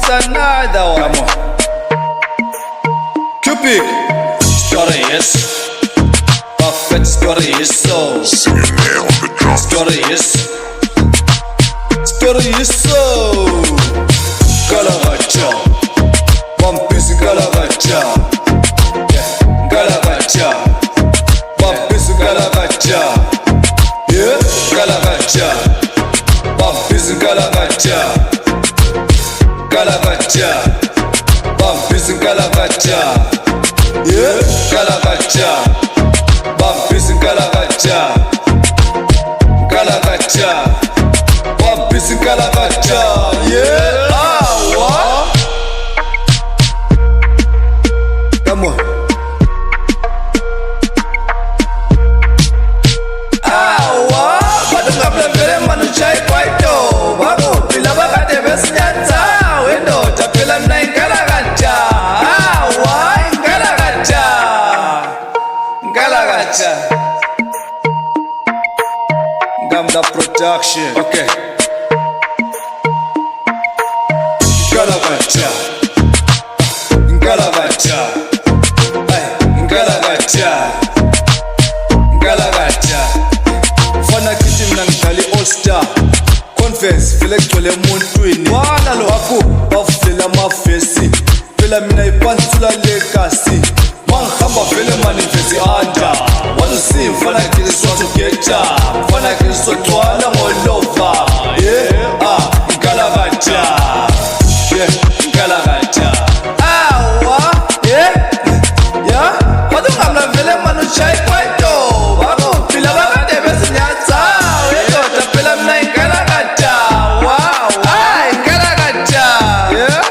another one. Come on. Cupid. Story is perfect. Story is so. Story is so. Galavacha. One piece Galavacha. Yeah. Galavacha. One piece Galavacha. Yeah. Galavacha. One piece Galavacha. Galavacha. One piece Galavacha. Yeah. Galavacha. One piece Galavacha. Galavacha. One piece Galavacha. Yeah. What? Come on. Gamda production. Okay. Galavacha. Galavacha. Hey, Galavacha. Galavacha. Fana kithi mina ngidlala i-All Star Conference vele kugcwele emuntwini wala lo wakho bavulela amavesi phela mina ipansula legacy mangihamba vele mani vesi anda wazisi mfana kithi sotugeta mfana kithi sotwala ngolova yeah Galavacha yeah Galavacha awa yeah yeah wadu ngamla vele manu chai kwaito wako pila wakade besi nyatsa wedo pila mna Galavacha wow ay Galavacha yeah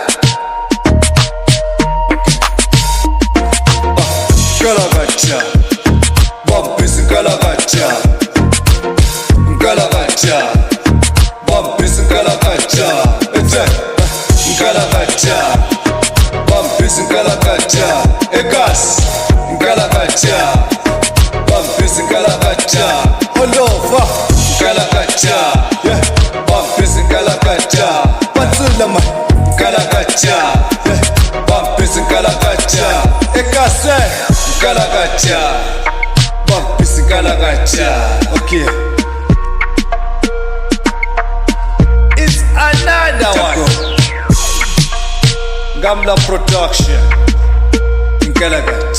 Galavacha Bumpis Galavacha Galavacha Bumpis Galavacha Galavacha Bumpis Galavacha Egas Galavacha Bumpis Galavacha Olova Galavacha yeah Bumpis Galavacha Patsulama Galavacha yeah Bumpis Galavacha Egas Galavacha Bumpis Galavacha okay it's another one Gamla production Galavacha